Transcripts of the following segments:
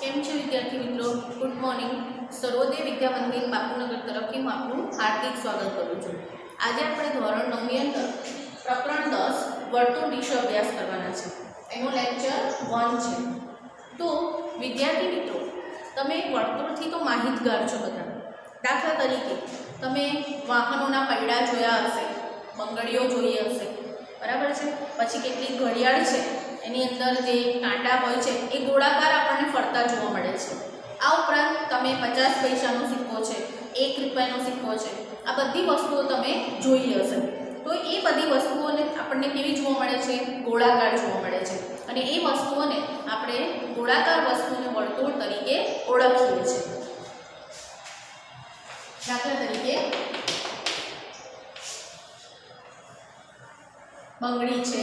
કેમ છે વિદ્યાર્થી મિત્રો? Good morning. સર્વોદય વિદ્યા મંદિર બાપુનગર તરફથી હું આપનું હાર્દિક સ્વાગત કરું છું. આજે આપણે ધોરણ 9ની અંદર પ્રકરણ 10 વર્તુળ વિશે અભ્યાસ કરવાના છે. એનો લેક્ચર 1 છે. તો વિદ્યાર્થી મિત્રો, તમે વર્તુળથી તો માહિતગાર છો બધા. દાખલા તરીકે તમે વાહનોના પૈડા જોયા હશે, બંગડીઓ જોઈ હશે, બરાબર છે. પછી કેટલીક ઘડિયાળ છે, એની અંદર જે કાંટા હોય છે એ ગોળાકાર આપણને ફરતા જોવા મળે છે. આ ઉપરાંત તમે 50 પૈસાનો સિક્કો છે, 1 રૂપિયાનો સિક્કો છે, આ બધી વસ્તુઓ તમે જોઈ હશે. તો એ બધી વસ્તુઓને આપણને કેવી જોવા મળે છે? ગોળાકાર જોવા મળે છે. અને એ વસ્તુઓને આપણે ગોળાકાર વસ્તુને વર્તુળ તરીકે ઓળખીએ છીએ. દાખલા તરીકે બંગડી છે,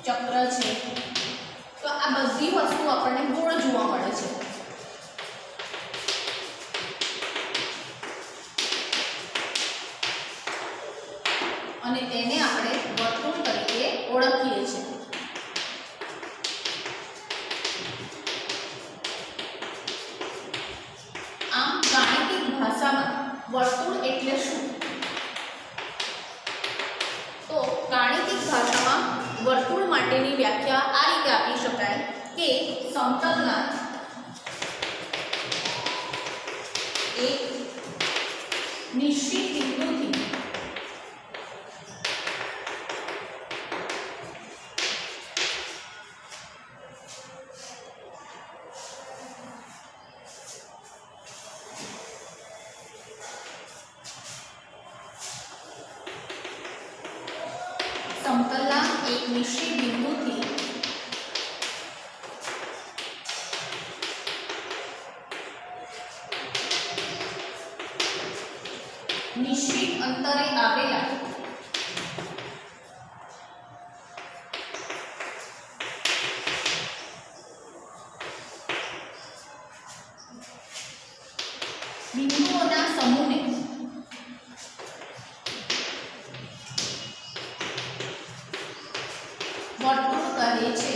ચક્ર છે. તો આ બધી વસ્તુ આપણને ગોળ જોવા મળે છે. અને તેને આપણે વર્તુળ તરીકે ઓળખીએ છીએ. આમ ગાણિતિક ભાષામાં વર્તુળ એટલે શું? તો ગાણિતિક ભાષામાં વર્તુળ માટેની વ્યાખ્યા આ રીતે આપી શકાય કે સમતલના એક નિશ્ચિત બિંદુથી સમતલના એક નિશ્ચિત બિંદુથી નિશ્ચિત અંતરે આવેલા બિંદુઓના સમૂહને વર્તુળ કહે છે.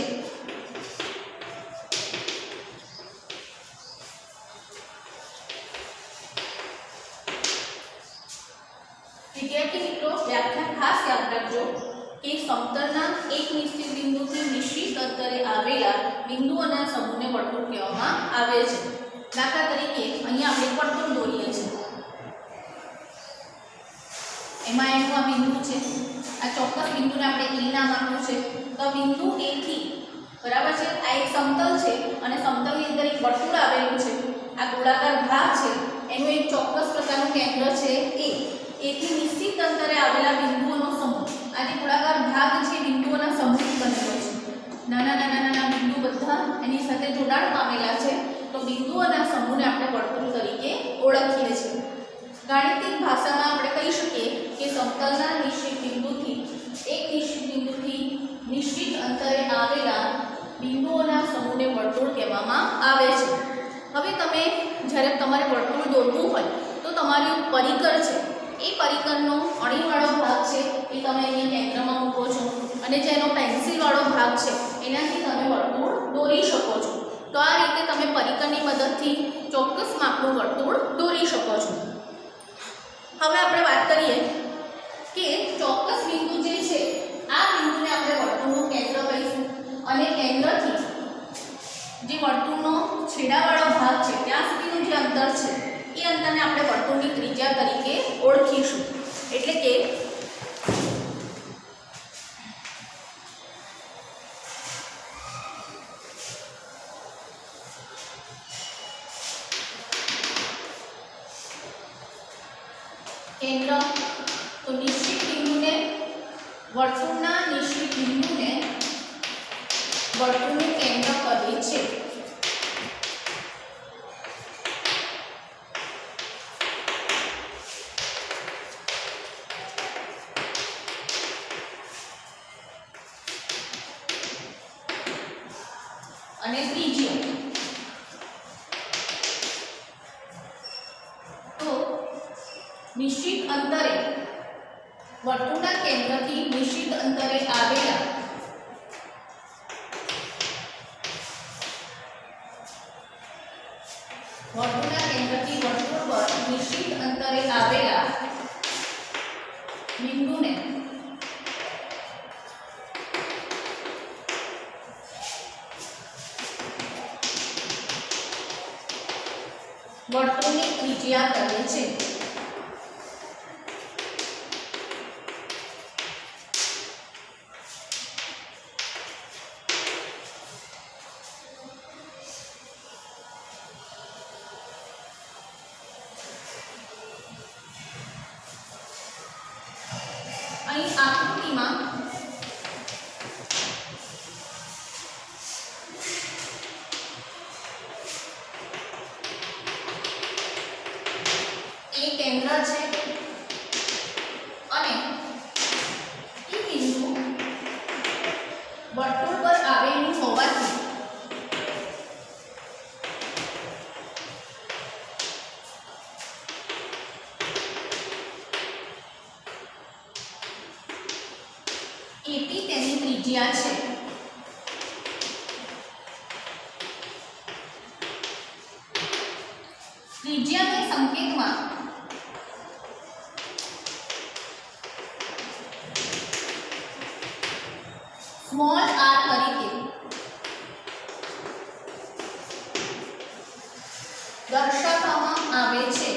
વિદ્યાર્થી મિત્રો, વ્યાખ્યા ખાસ યાદ રાખજો કે સમતલના એક નિશ્ચિત બિંદુથી નિશ્ચિત અંતરે આવેલા બિંદુઓના સમૂહને વર્તુળ કહેવામાં આવે છે. દાખલા તરીકે અહીંયા આપણે વર્તુળ દોરીએ છીએ. એમાં એનું આ બિંદુ છે, આ ચોક્કસ બિંદુને આપણે E નામ આપ્યું છે. તો બિંદુ A થી બરાબર છે, આ એક સમતલ છે અને સમતલની અંદર એક વર્તુળ આવેલું છે. આ ગોળાકાર ભાગ છે, એનું એક ચોક્કસ પ્રકારનું કેન્દ્ર છે A. A થી નિશ્ચિત અંતરે આવેલા બિંદુઓનો સમૂહ. આ જે ગોળાકાર ભાગ છે બિંદુઓના સમૂહથી બનેલો છે. નાના બિંદુ બધા એની સાથે જોડાણ પામેલા છે. તો બિંદુઓના સમૂહને આપણે વર્તુળ તરીકે ઓળખીએ છીએ. ગાણિતિક ભાષામાં આપણે કહી શકીએ કે સમતલના નિશ્ચિત બિંદુથી નિશ્ચિત અંતરે આવેલા બિંદુઓના સમૂહને વર્તુળ કહેવામાં આવે છે. હવે તમે જ્યારે તમારે વર્તુળ દોરવું હોય તો તમારી પરિકર છે, એ પરિકરનો અણીવાળો ભાગ છે એ તમે અહીંયા કેન્દ્રમાં મૂકો છો અને જે એનો પેન્સિલવાળો ભાગ છે એનાથી તમે વર્તુળ દોરી શકો છો. તો આ રીતે તમે પરિકરની મદદથી ચોક્કસ માપનું વર્તુળ દોરી શકો છો. હવે આપણે વાત કરીએ કે ચોક્કસ બિંદુ જે છે આ બિંદુને આપણે વર્તુળનું કેન્દ્ર કહીશું અને કેન્દ્રથી જે વર્તુળનો છેડાવાળો ભાગ છે ત્યાં સુધીનું જે અંતર છે એ અંતરને આપણે વર્તુળની ત્રિજ્યા તરીકે ઓળખીશું. એટલે કે કેન્દ્ર, તો નિશ્ચિત બિંદુને વર્તુળના નિશ્ચિત બિંદુને વર્તુળનું કેન્દ્ર કહે છે. અને ત્રીજો નિશ્ચિત અંતરે વર્તુળના કેન્દ્રથી નિશ્ચિત અંતરે આવેલા વર્તુળના કેન્દ્રથી વર્તુળ પર નિશ્ચિત અંતરે આવેલા બિંદુને વર્તુળની ત્રિજ્યા કહે છે. અહીં આકૃતિમાં એ કેન્દ્ર છે અને એ બિંદુ વર્તુળ પર આવેલું હોવાથી એપી તેની ત્રિજ્યા છે. ત્રિજ્યાને સંકેતમાં સ્મોલ r તરીકે દર્શાવવામાં આવે છે.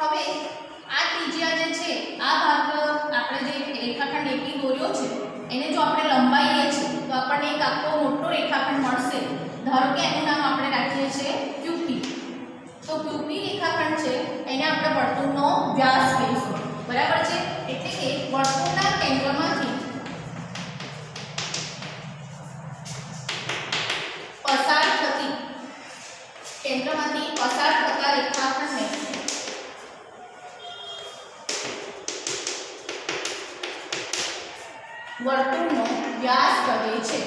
હવે આ ત્રિજ્યા જે છે આ ભાગ આપણે જે રેખાખંડ એપી દોર્યો છે એને જો આપણે લંબાઈએ છીએ તો આપણને એક આખો મોટો રેખાખંડ મળશે. ધારો કે એનું નામ આપણે રાખીએ છીએ QP. તો QP રેખાખંડ છે એને આપણે વર્તુળનો વ્યાસ કહીશું. બરાબર છે. એટલે કે વર્તુળના કેન્દ્રમાંથી પસાર થતા રેખાખંડને વર્તુળનો વ્યાસ કહે છે.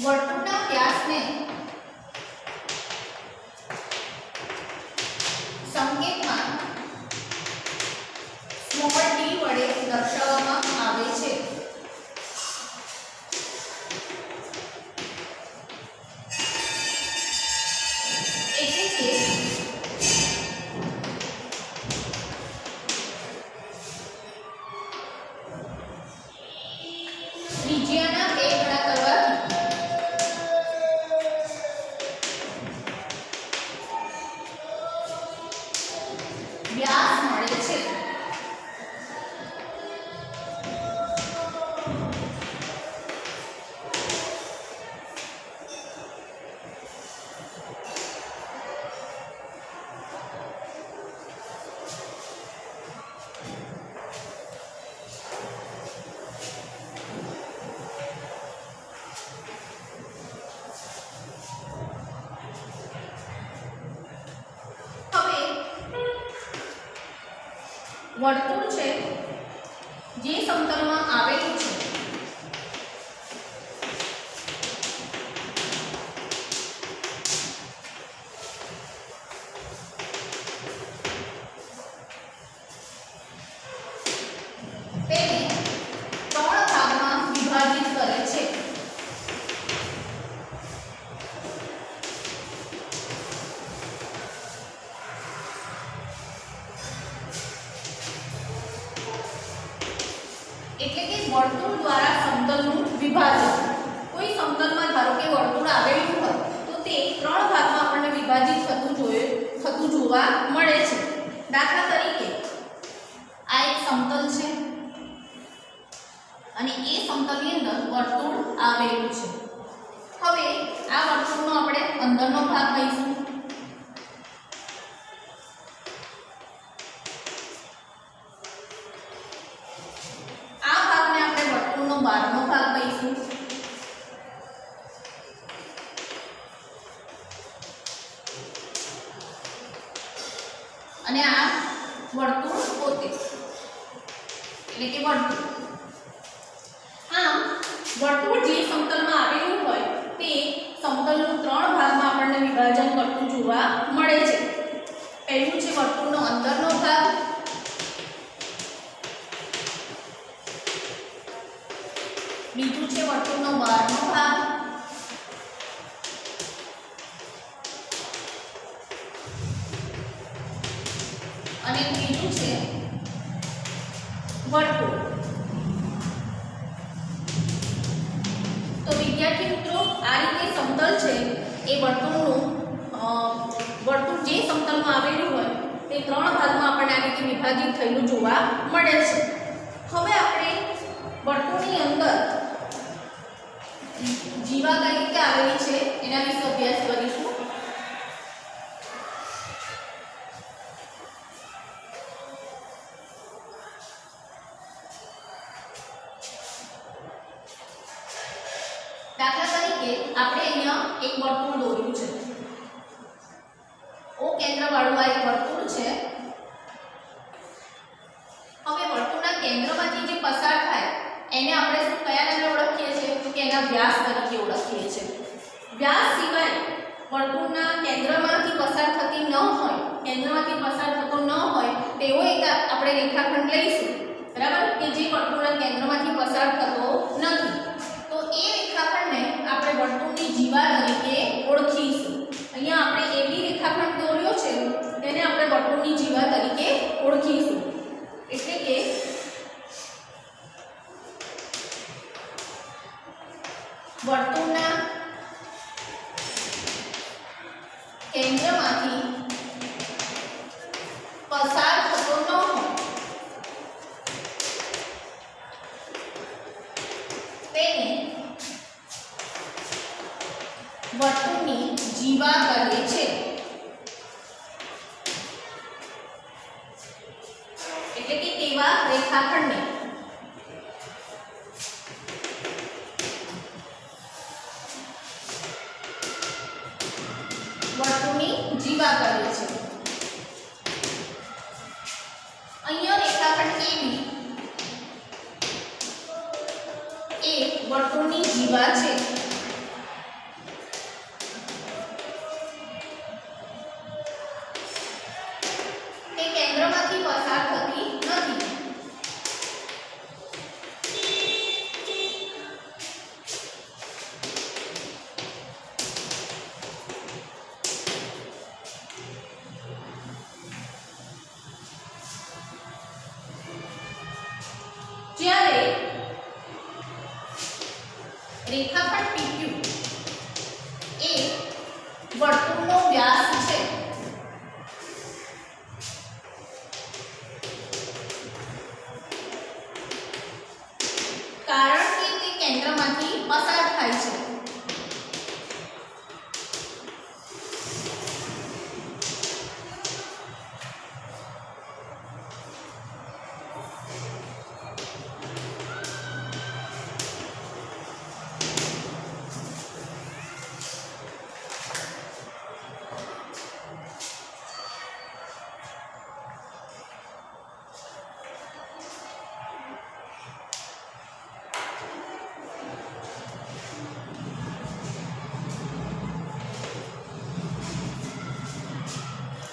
વર્તુળના વ્યાસને સંકેતમાં સ્મોલ d વડે દર્શાવવામાં આવે છે. એટલે કે ત્રિજ્યાના 2 ગણા કરવાથી વ્યાસ મળે છે. વર્તુળ છે જે સમતલમાં આવેલું છે તેને 3 ભાગમાં વિભાજિત કરે છે. એટલે કે વર્તુળ દ્વારા સમતલનું વિભાજન. કોઈ સમતલમાં ધારો કે વર્તુળ આવેલું હોય તો તે 3 ભાગમાં આપણને વિભાજિત થતું જોવા મળે છે. દાખલા તરીકે આ એક અને એ સમતલની અંદર વર્તુળ આવેલું છે. હવે આ વર્તુળનો આપણે અંદરનો ભાગ લઈશું. આ ભાગને આપણે વર્તુળનો બહારનો ભાગ કહીશું. અને આ વર્તુળ પોતે એટલે કે વર્તુળ. આમ વર્તુળ જે સમતલમાં આવેલું હોય તે સમતલનું 3 ભાગમાં આપણને વિભાજન કરતું જોવા મળે છે. પહેલું છે વર્તુળનો અંદરનો ભાગ, બીજું છે વર્તુળનો બહારનો ભાગ, અને ત્રીજું છે વર્તુળ. તો વિદ્યાર્થી મિત્રો, આ રીતે સમતલ છે એ વર્તુળ જે સમતલમાં આવેલું હોય તે 3 ભાગમાં આપણને આ રીતે વિભાજિત થયેલું જોવા મળે છે. હવે આપણે વર્તુળની અંદર જીવા કઈ રીતે આવેલી છે એના વિશે અભ્યાસ કરીશું. દાખલા તરીકે આપણે અહીંયા એક વર્તુળ દોર્યું છે. ઓ કેન્દ્ર વાળું આ એક વર્તુળ છે. હવે વર્તુળના કેન્દ્રમાંથી જે પસાર થાય એને આપણે શું કયા નામે ઓળખીએ છીએ? તો કે એના વ્યાસ તરીકે ઓળખીએ છીએ. વ્યાસ સિવાય વર્તુળના કેન્દ્રમાંથી પસાર થતી ન હોય, કેન્દ્રમાંથી પસાર થતો ન હોય તેવો એક આપણે રેખાખંડ લઈશું, બરાબર, કે જે વર્તુળના કેન્દ્રમાંથી પસાર થતો નથી. તો એ રેખાખંડને આપણે વર્તુળની જીવા તરીકે ઓળખીશું. અહીંયા આપણે એવી રેખાખંડ દોર્યો છે તેને આપણે વર્તુળની જીવા તરીકે ઓળખીશું. એટલે કે વર્તુળના કેન્દ્રમાંથી પસાર થતો ન હોય તેને વર્તુળની જીવા કહે છે. એટલે કે તેવા રેખાખંડને વર્તુળની જીવા કહે છે. અહીંયા રેખાખંડ AB એ વર્તુળની જીવા છે. તે કેન્દ્રમાંથી પસાર થતી નથી. જ્યારે રેખાખંડ PQ એ વર્તુળનો વ્યાસ છે, કારણ કે તે કેન્દ્રમાંથી પસાર થાય છે.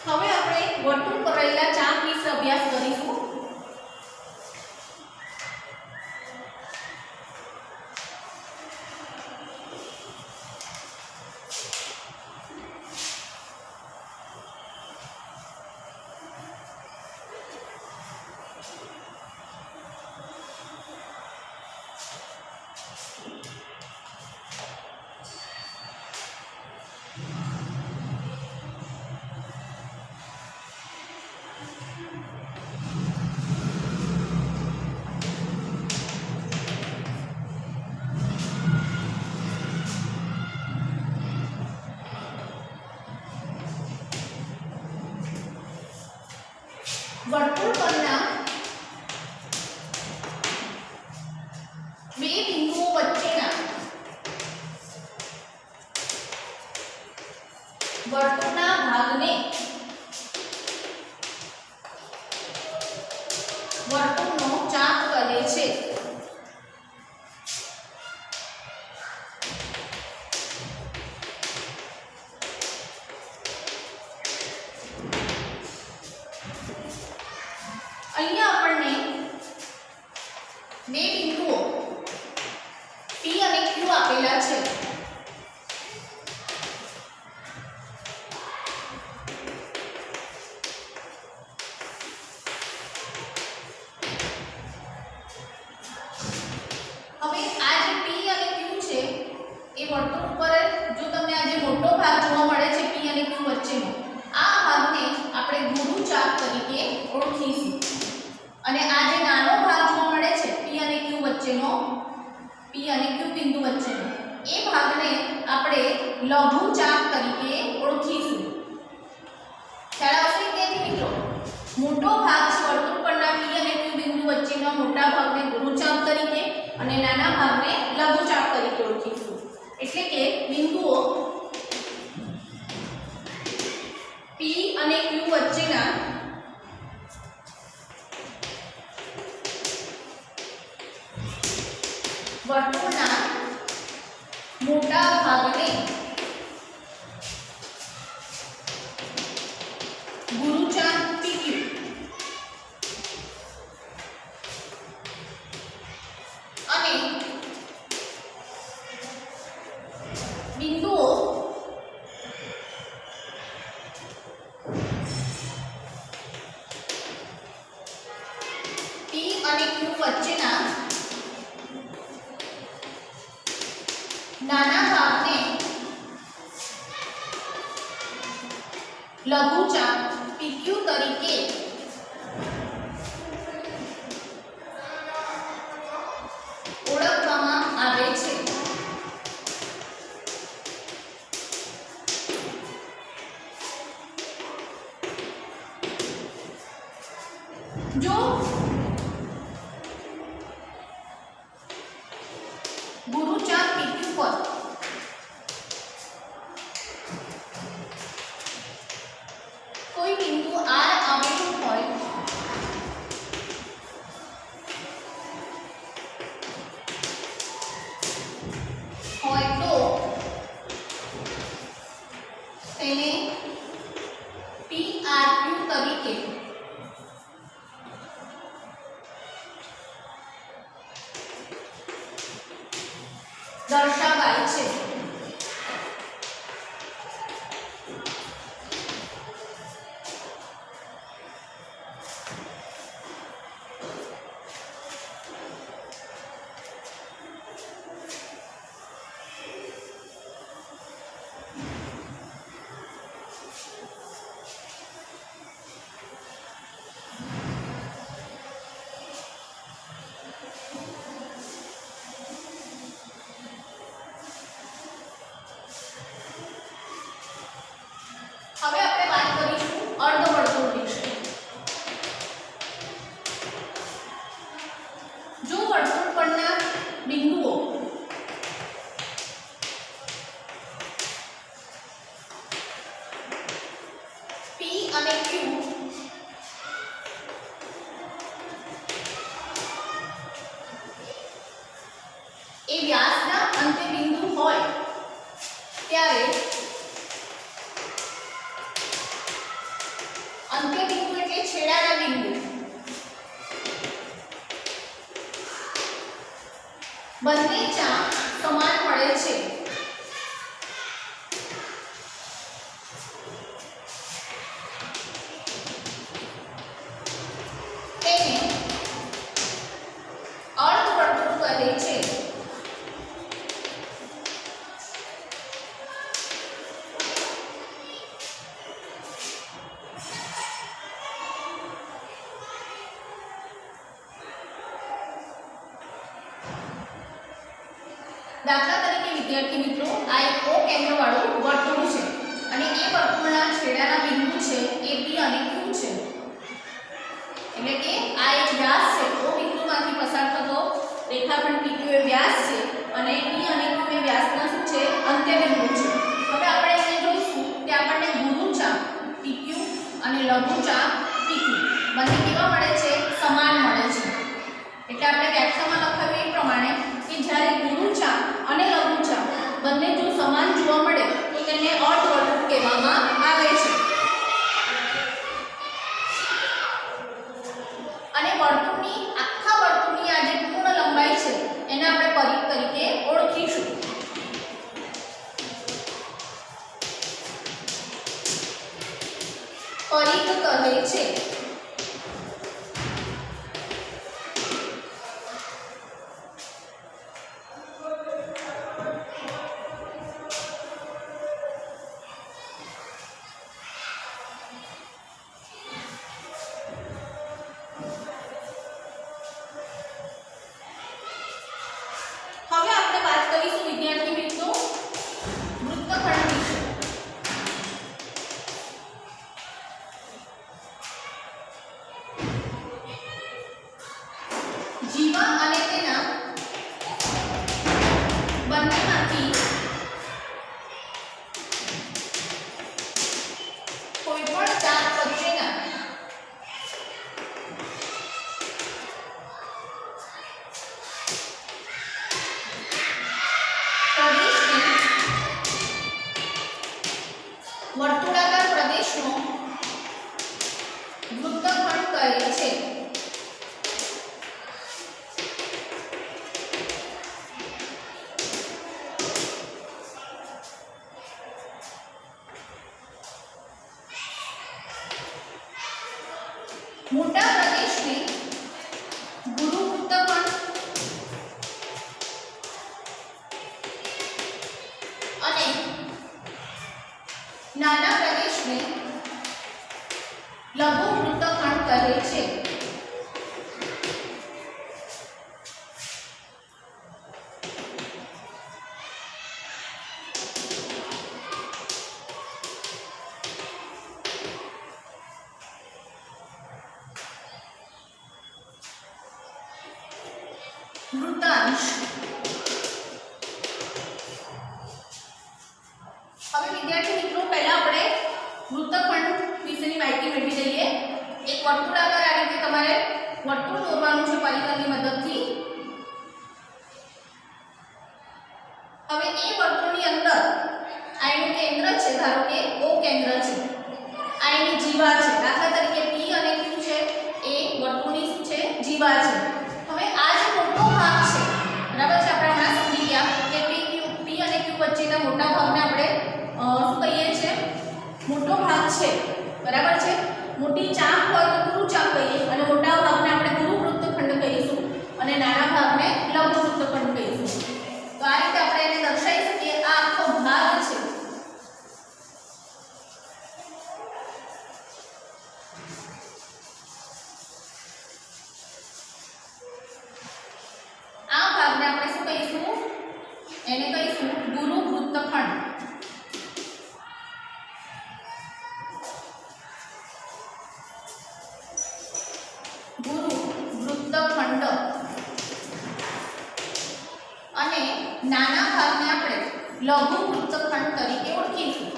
હવે આપણે વર્તુળ પર રહેલા ચાપ વિશે અભ્યાસ કરીશું. વર્તુળ પરના બે બિંદુઓ વચ્ચેના વર્તુળના ભાગને વર્તુળનો ચાપ કહે છે. અહીંયા આપણને બે બિંદુઓ P અને Q આપેલા છે. હવે આ જે P અને Q છે એ વર્તુળ ઉપર જો તમને આ જે મોટો ભાગ જોવા મળે છે P અને Q વચ્ચેનો, આ ભાગને આપણે ગુરુ ચાપ તરીકે ઓળખીશું. અને આ જે નાનો ભાગ જોવા મળે છે P અને Q વચ્ચેનો, P અને Q બિંદુ વચ્ચેનો, એ ભાગને આપણે લઘુ ચાપ તરીકે ઓળખીશું. ખ્યાલ આવશે વિદ્યાર્થી મિત્રો? મોટો ભાગ છે વર્તુળ પરના P અને Q બિંદુ વચ્ચેનો મોટા ભાગને ગુરુ ચાપ તરીકે અને નાના ભાગને લઘુ ચાપ તરીકે ઓળખીશું. એટલે કે બિંદુઓ P અને Q વચ્ચેના વર્તુળના મોટા ભાગને ગુરુચાપ PQ અને બિંદુઓ P અને Q વચ્ચેના નાના ભાગને લઘુ ચાપ PQ તરીકે ઓળખવામાં આવે છે. જો ગુરુચાપ PQ પર કોઈ બિંદુ R આવેલું હોય તો તેને PRQ તરીકે દર્શાવાય છે. હવે આપણે વાત કરીશું અર્ધવર્તુળ વિશે. જો વર્તુળ પરના બિંદુઓ P અને Q એ વ્યાસના અંતે બિંદુ હોય ત્યારે અંત્ય બિંદુ એટલે છેડાના બિંદુ બંને ચાપ સમાન મળે છે. તેને અર્ધવર્તુળ કહે છે. દાખલા તરીકે વિદ્યાર્થી મિત્રો, આ એક O કેન્દ્રવાળું વર્તુળ છે અને એ વર્તુળના છેડાના બિંદુ છે એ P અને Q છે. રેખાખંડ PQ એ વ્યાસ છે અને P અને Q એ વ્યાસના શું છે અંત્યબિંદુ છે. હવે આપણે અહીંયા જોઈશું કે આપણને ગુરુચાપ PQ અને લઘુચાપ PQ બંને કેવા મળે છે સમાન મળે છે. એટલે આપણે વ્યાખ્યામાં લખાવ્યું એ પ્રમાણે કે જ્યારે ગુરુચાપ અને લઘુચાપ બંને જો સમાન જોવા મળે તો તેને અર્ધવર્તુળ કહેવામાં આવે છે. અને વર્તુળની આખા વર્તુળની આ જે પૂર્ણ લંબાઈ છે એને આપણે પરિઘ તરીકે ઓળખીશું. પરિઘ કહે છે. હવે આપણે વાત કરીશું વિદ્યાર્થી મિત્રો વૃત્તખંડ વિશે. જીવા અને તેના બંનેમાંથી કોઈ પણ ચાપ વચ્ચેના વર્તુળાકાર પ્રદેશનો વૃત્તખંડ કહે છે. મોટા પ્રદેશને ગુરુ વૃત્તખંડ અને નાના પ્રદેશને લઘુ વૃત્તખંડ કહે છે. વૃત્તાંશ. હવે વિદ્યાર્થી મિત્રો પહેલા આપણે વૃત્તખંડ વિશેની માહિતી મેળવી લઈએ. એક વર્તુળાકાર આ રીતે તમારે વર્તુળ દોરવાનું છે પરિઘની મદદથી. હવે એ વર્તુળની અંદર આ એનું કેન્દ્ર છે, ધારો કે O કેન્દ્ર છે, આ એની જીવા છે. દાખલા તરીકે P અને Q છે એ વર્તુળની શું છે જીવા છે. હવે આ જે મોટો ભાગ છે બરાબર છે, આપણે હમણાં સમજી ગયા કે P અને Q વચ્ચેના મોટા ભાગને આપણે શું કહીએ છીએ મોટો ભાગ છે બરાબર છે. મોટી ચાપ હોય તો ગુરુ ચાપ કહીએ અને મોટા ભાગને આપણે ગુરુ વૃત્તખંડ કહીશું અને નાના ભાગને લઘુ વૃત્તખંડ કહીશું. તો આ રીતે આપણે એને દર્શાવી શકીએ. આ આખો ભાગ છે આ ભાગને આપણે શું કહીશું એને કહીશું ગુરુ વૃત્તખંડ. ગુરુ વૃત્તખંડ અને નાના ભાગને આપણે લઘુ વૃત્તખંડ તરીકે ઓળખીશું.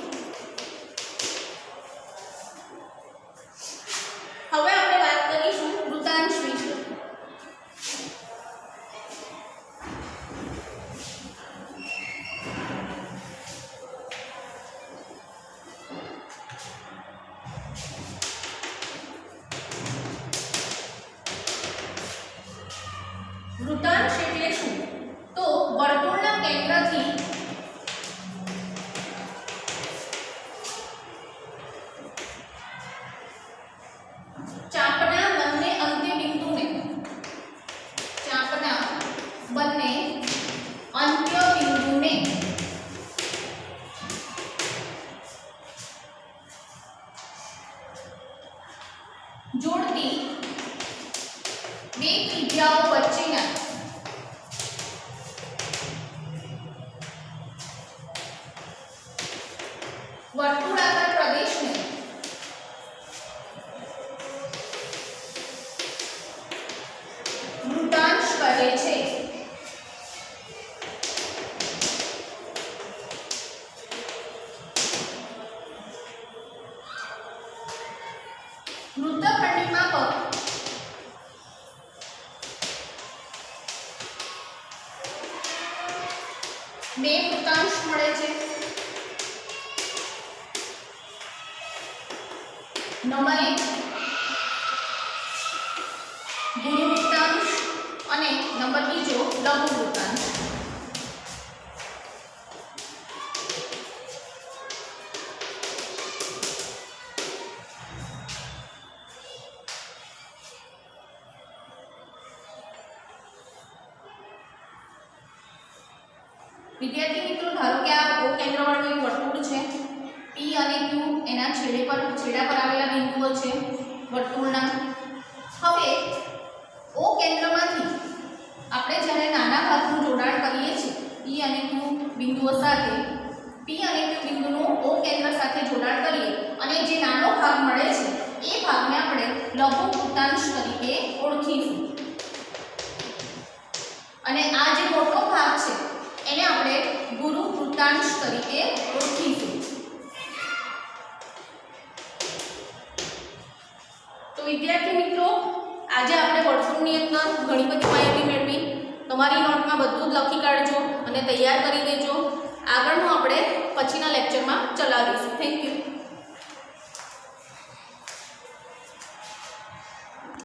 હવે આપણે વાત કરીશું વૃત્તાંશ વિશે. વૃત્તાંશ એટલે શું? તો વર્તુળના કેન્દ્રથી ચાપના બંને અંત્યબિંદુને જોડતી બે ત્રિજ્યાઓ વચ્ચેના વર્તુળાકાર પ્રદેશને વૃત્તાંશ કહે છે. વૃત્તખંડની માપક બે વૃત્તાંશ મળે છે. નંબર 1 ગુરુ વૃત્તાંશ અને નંબર 2 લઘુ વૃત્તાંશ. વિદ્યાર્થી મિત્રો, ધારો કે આ ઓ કેન્દ્રવાળું એક વર્તુળ છે. P અને Q એના છેડા પર આવેલા બિંદુઓ છે વર્તુળના. હવે ઓ કેન્દ્રમાંથી આપણે જ્યારે નાના ભાગનું જોડાણ કરીએ છીએ P અને Q બિંદુઓ સાથે, P અને Q બિંદુનું ઓ કેન્દ્ર સાથે જોડાણ કરીએ અને જે નાનો ભાગ મળે છે એ ભાગને આપણે લઘુ વૃત્તાંશ તરીકે ઓળખીશું. અને આ જે મોટો ભાગ છે એને આપણે ગુરુ વૃત્તાંશ તરીકે ઓળખીશું. તો વિદ્યાર્થી મિત્રો, આજે આપણે વર્તુળની અંદર ઘણી બધી માહિતી મેળવી. તમારી નોટમાં બધું જ લખી કાઢજો અને તૈયાર કરી દેજો. આગળનું આપણે પછીના લેક્ચરમાં ચલાવીશું. Thank you.